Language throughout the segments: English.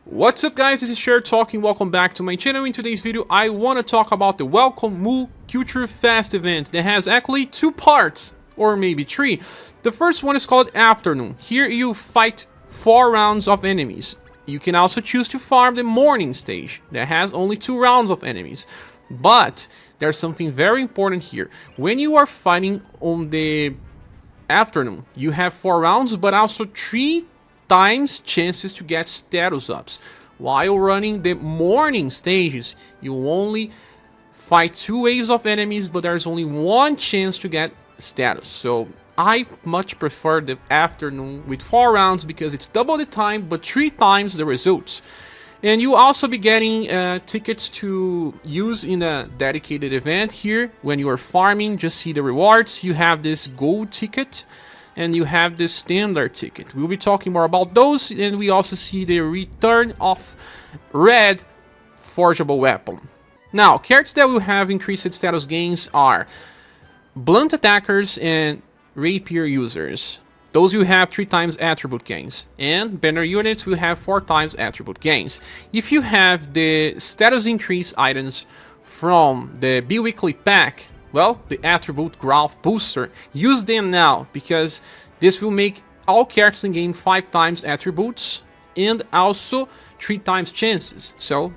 What's up guys, this is Scher talking, welcome back to my channel. In today's video I want to talk about the Welcome Mu Culture Fest event that has actually two parts, or maybe three. The first one is called Afternoon. Here you fight 4 rounds of enemies. You can also choose to farm the morning stage that has only 2 rounds of enemies. But there's something very important here. When you are fighting on the afternoon, you have 4 rounds but also 3 times chances to get status ups. While running the morning stages, you only fight 2 waves of enemies, but there's only 1 chance to get status. So I much prefer the afternoon with 4 rounds because it's double the time but 3 times the results. And you also be getting tickets to use in a dedicated event here. When you are farming, just see the rewards. You have this gold ticket and you have this standard ticket. We'll be talking more about those, and we also see the return of red forgeable weapon. Now, characters that will have increased status gains are blunt attackers and rapier users. Those will have 3 times attribute gains, and banner units will have 4 times attribute gains. If you have the status increase items from the bi-weekly pack, well, the attribute growth booster, use them now, because this will make all characters in game 5 times attributes and also 3 times chances. So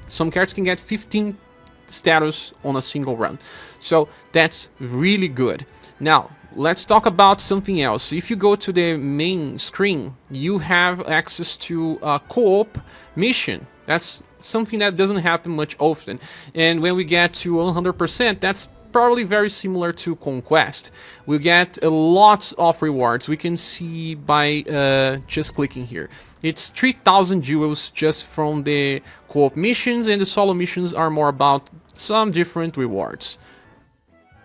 some characters can get 15 status on a single run. So that's really good. Now let's talk about something else. If you go to the main screen, you have access to a co-op mission. That's something that doesn't happen much often. And when we get to 100%, that's probably very similar to Conquest. We get a lot of rewards. We can see by just clicking here. It's 3,000 jewels just from the co-op missions, and the solo missions are more about some different rewards.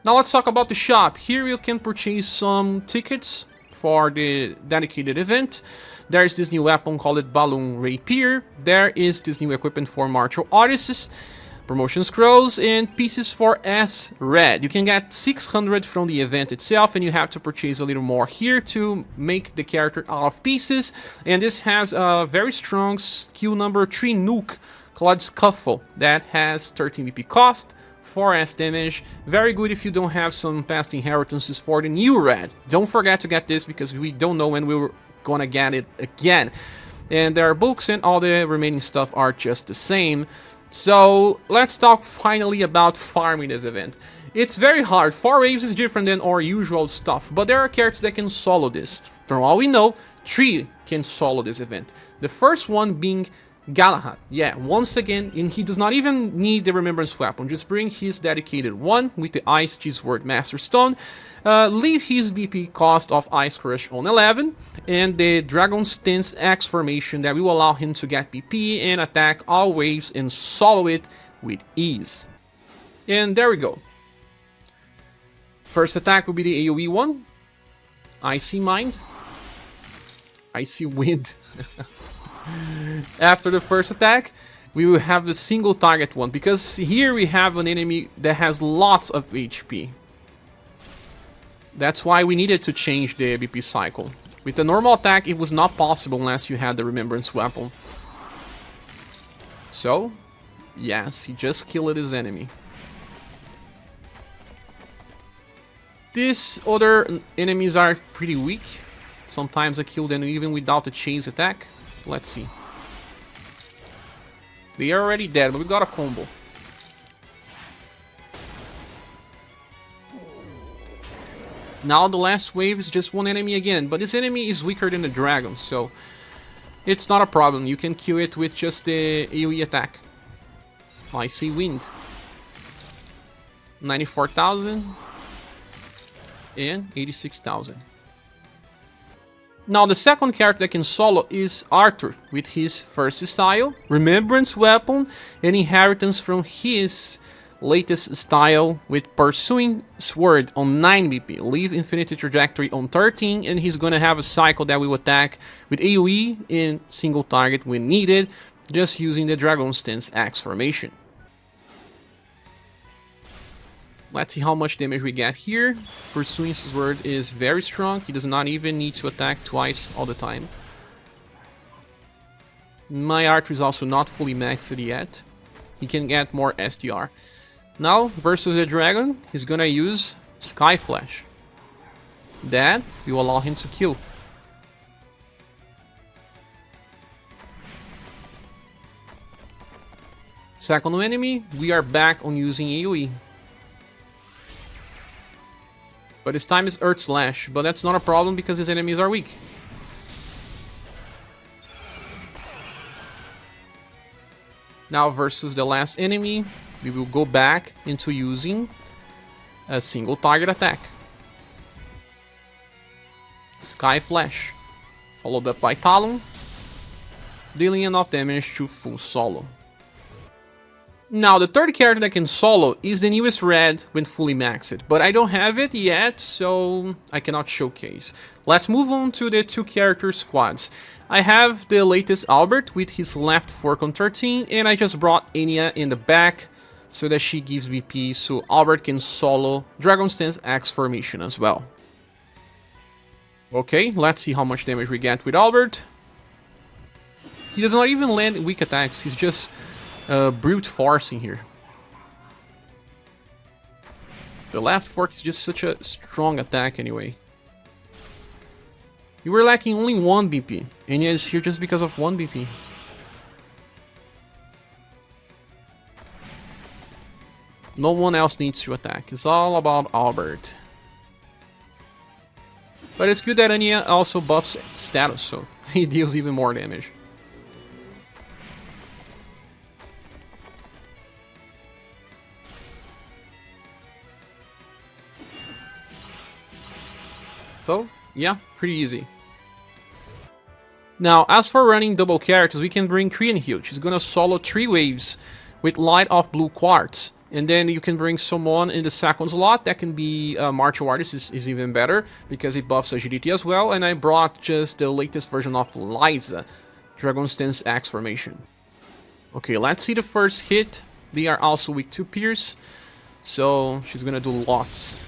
Now let's talk about the shop. Here you can purchase some tickets for the dedicated event. There's this new weapon called Balloon Rapier. There is this new equipment for Martial Artists, promotion scrolls, and pieces for S Red. You can get 600 from the event itself, and you have to purchase a little more here to make the character out of pieces. And this has a very strong skill number 3 nuke called Scuffle that has 13 BP cost, 4S damage. Very good if you don't have some past inheritances for the new red. Don't forget to get this because we don't know when we're gonna get it again. And there are books, and all the remaining stuff are just the same. So let's talk finally about farming this event. It's very hard. 4 waves is different than our usual stuff, but there are characters that can solo this. From all we know, 3 can solo this event. The first one being Galahad. Yeah, once again, and he does not even need the Remembrance Weapon. Just bring his dedicated one with the Ice Cheeseword Master Stone. Leave his BP cost of Ice Crush on 11, and the Dragon's Stance X formation that will allow him to get BP and attack all waves and solo it with ease. And there we go. First attack will be the AoE one. Icy Mind. Icy Wind. After the first attack, we will have the single target one, because here we have an enemy that has lots of HP. That's why we needed to change the BP cycle. With the normal attack, it was not possible unless you had the Remembrance Weapon. So, yes, he just killed his enemy. These other enemies are pretty weak. Sometimes I kill them even without a chase attack. Let's see. They are already dead, but we got a combo. Now the last wave is just 1 enemy again, but this enemy is weaker than the dragon, so it's not a problem. You can kill it with just the AoE attack. Icy Wind. 94,000 and 86,000. Now the second character that can solo is Arthur, with his first style, Remembrance Weapon, and inheritance from his latest style with Pursuing Sword on 9 BP, Leave Infinity Trajectory on 13, and he's gonna have a cycle that will attack with AoE in single target when needed, just using the Dragon's Stance X formation. Let's see how much damage we get here. Pursuing Sword is very strong. He does not even need to attack twice all the time. My art is also not fully maxed yet. He can get more SDR. Now, versus the dragon, he's gonna use Sky Flash. That will allow him to kill. Second enemy, we are back on using AoE. But this time it's Earth Slash, but that's not a problem because his enemies are weak. Now versus the last enemy, we will go back into using a single target attack. Sky Flash, followed up by Talon, dealing enough damage to full solo. Now, the third character that can solo is the newest red when fully maxed, but I don't have it yet, so I cannot showcase. Let's move on to the two character squads. I have the latest Albert with his left fork on 13, and I just brought Anya in the back so that she gives BP, so Albert can solo Dragon's Stance Axe formation as well. Okay, let's see how much damage we get with Albert. He does not even land weak attacks, he's just brute forcing here. The left fork is just such a strong attack anyway. You were lacking only 1 BP. Anya is here just because of 1 BP. No one else needs to attack. It's all about Albert. But it's good that Anya also buffs status, so he deals even more damage. So, yeah, pretty easy. Now, as for running double characters, we can bring Kriemhild. She's gonna solo 3 waves with light of blue quartz. And then you can bring someone in the second slot. That can be martial artist is even better because it buffs agility as well. And I brought just the latest version of Lyza, Dragon's Stance Axe formation. Okay, let's see the first hit. They are also with 2 Pierce, so she's gonna do lots.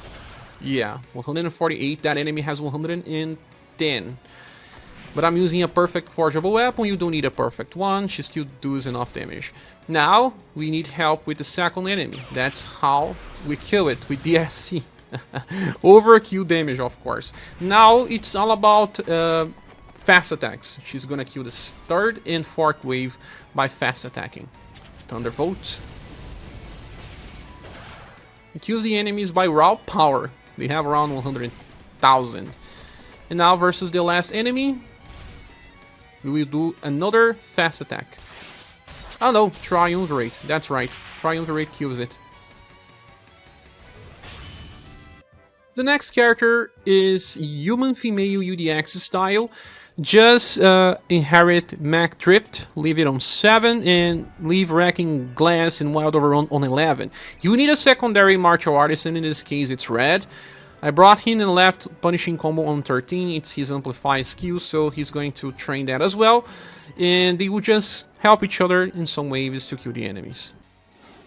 Yeah, 148, that enemy has 110. But I'm using a perfect forgeable weapon, you don't need a perfect one, she still does enough damage. Now, we need help with the second enemy. That's how we kill it, with DSC. Overkill damage, of course. Now, it's all about fast attacks. She's gonna kill this third and fourth wave by fast attacking. Thunderbolt. It kills the enemies by raw power. They have around 100,000. And now versus the last enemy, we will do another fast attack. Oh no, Triumvirate. That's right. Triumvirate kills it. The next character is human female UDX style. Just inherit Mac Drift, leave it on 7, and leave Wrecking Glass and Wild Overrun on 11. You need a secondary martial artist, and in this case it's red. I brought him and left Punishing Combo on 13, it's his Amplify skill, so he's going to train that as well. And they will just help each other in some waves to kill the enemies.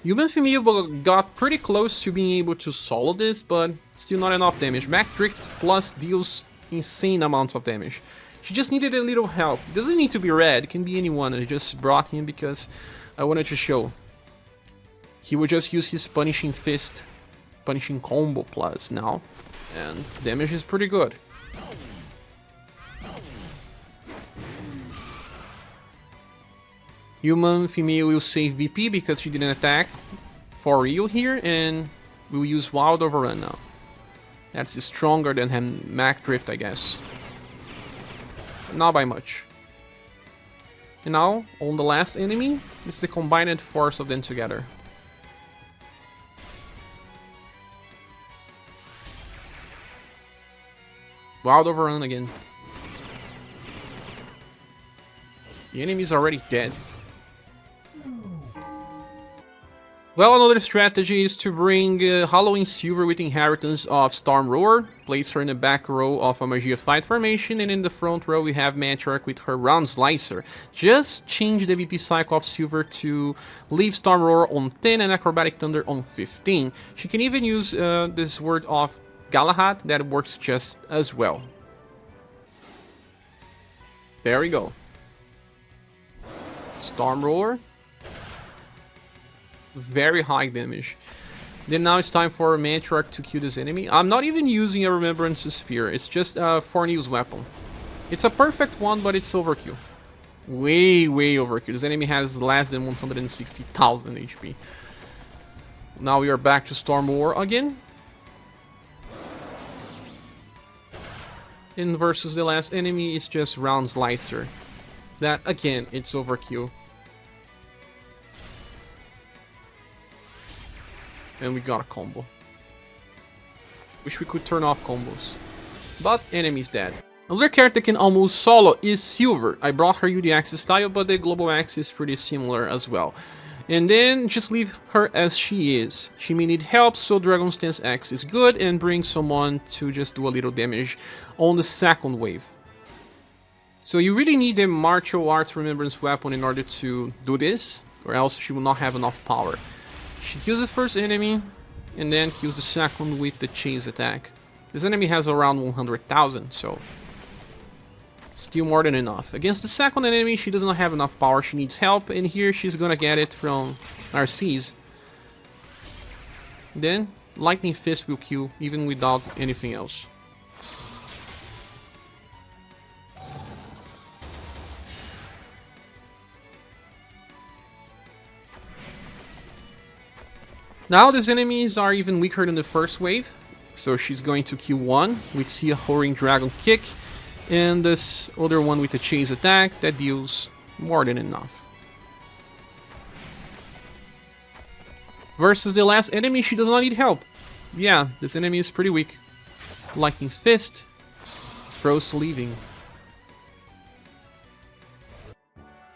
Human Female got pretty close to being able to solo this, but still not enough damage. Mac Drift plus deals insane amounts of damage. She just needed a little help. It doesn't need to be red, it can be anyone. I just brought him because I wanted to show. He would just use his Punishing Fist, Punishing Combo plus now, and damage is pretty good. Human Female will save BP because she didn't attack for real here, and we'll use Wild Overrun now. That's stronger than Mac Drift, I guess. Not by much. And now, on the last enemy, it's the combined force of them together. Wild Overrun again. The enemy is already dead. Well, another strategy is to bring Halloween Silver with Inheritance of Storm Roar. Place her in the back row of a Magia fight formation, and in the front row we have Matriarch with her Round Slicer. Just change the BP cycle of Silver to leave Storm Roar on 10 and Acrobatic Thunder on 15. She can even use this word of Galahad, that works just as well. There we go. Storm Roller. Very high damage. Then now it's time for Matriarch to kill this enemy. I'm not even using a Remembrance Spear. It's just a Fornews weapon. It's a perfect one, but it's overkill. Way overkill. This enemy has less than 160,000 HP. Now we are back to Storm War again. And versus the last enemy is just Round Slicer. That, again, it's overkill. And we got a combo. Wish we could turn off combos. But enemy's dead. Another character that can almost solo is Silver. I brought her UD Axis style, but the global axis is pretty similar as well. And then just leave her as she is. She may need help, so Dragon Stance X is good, and bring someone to just do a little damage on the second wave. So you really need the Martial Arts Remembrance weapon in order to do this, or else she will not have enough power. She kills the first enemy, and then kills the second with the chase attack. This enemy has around 100,000, so still more than enough. Against the second enemy, she does not have enough power, she needs help, and here she's gonna get it from Narcisse. Then, Lightning Fist will kill, even without anything else. Now these enemies are even weaker than the first wave, so she's going to kill one with See a Whoring Dragon Kick, and this other one with a Chase Attack that deals more than enough. Versus the last enemy, she does not need help. Yeah, this enemy is pretty weak. Lightning Fist, Frost Leaving.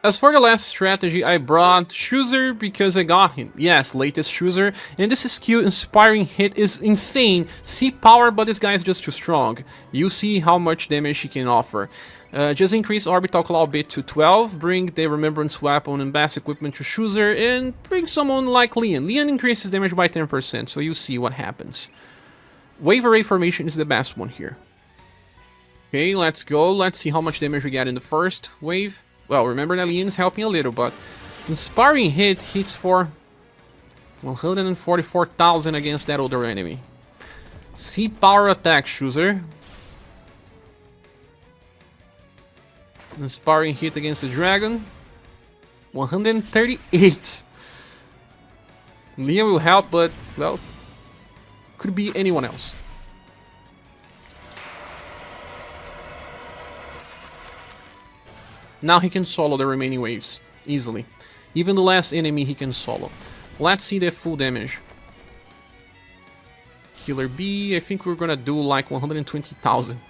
As for the last strategy, I brought Shuzer because I got him. Yes, latest Shuzer, and this skill Inspiring Hit is insane. See power, but this guy is just too strong. You see how much damage he can offer. Just increase Orbital Claw bit to 12, bring the Remembrance Weapon and Bass Equipment to Shuzer, and bring someone like Leon. Leon increases damage by 10%, so you see what happens. Wave Array Formation is the best one here. Okay, let's go. Let's see how much damage we get in the first wave. Well, remember that Leon is helping a little, but Inspiring Hit hits for 144,000 against that older enemy. See Power Attack, Shuzer. Inspiring Hit against the Dragon. 138. Leon will help, but, well, could be anyone else. Now he can solo the remaining waves, easily. Even the last enemy he can solo. Let's see the full damage. Killer B, I think we're gonna do like 120,000.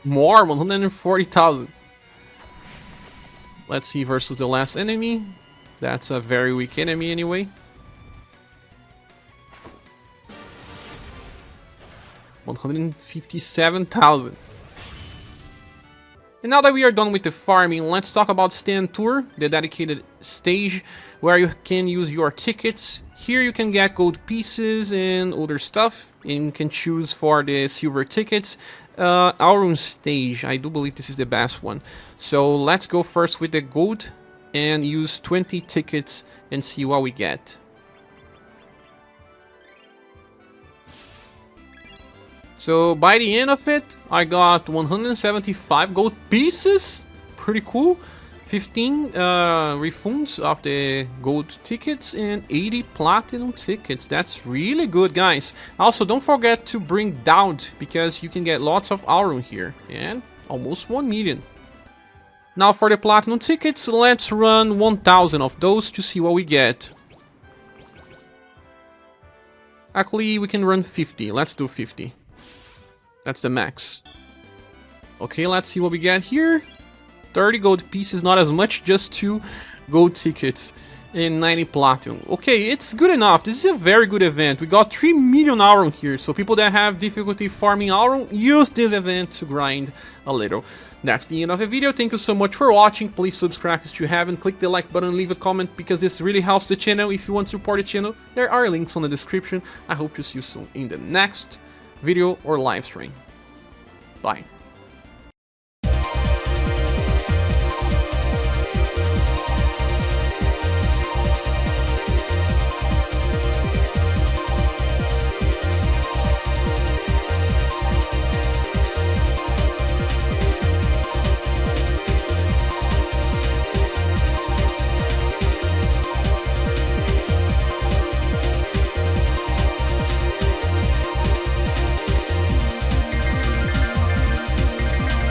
More, 140,000. Let's see versus the last enemy. That's a very weak enemy anyway. 157,000. And now that we are done with the farming, let's talk about Stand Tour, the dedicated stage where you can use your tickets. Here you can get gold pieces and other stuff, and you can choose for the silver tickets. Aurum stage, I do believe this is the best one. So let's go first with the gold and use 20 tickets and see what we get. So by the end of it, I got 175 gold pieces, pretty cool. 15 refunds of the gold tickets and 80 platinum tickets. That's really good, guys. Also, don't forget to bring Doubt, because you can get lots of Aurum here, and almost 1 million. Now for the platinum tickets, let's run 1,000 of those to see what we get. Actually, we can run 50. Let's do 50. That's the max. Okay, let's see what we get here. 30 gold pieces, not as much, just 2 gold tickets and 90 platinum. Okay, it's good enough. This is a very good event. We got 3 million Aurum here, so people that have difficulty farming Aurum, use this event to grind a little. That's the end of the video. Thank you so much for watching. Please subscribe if you haven't. Click the like button and leave a comment, because this really helps the channel. If you want to support the channel, there are links on the description. I hope to see you soon in the next video or live stream. Bye.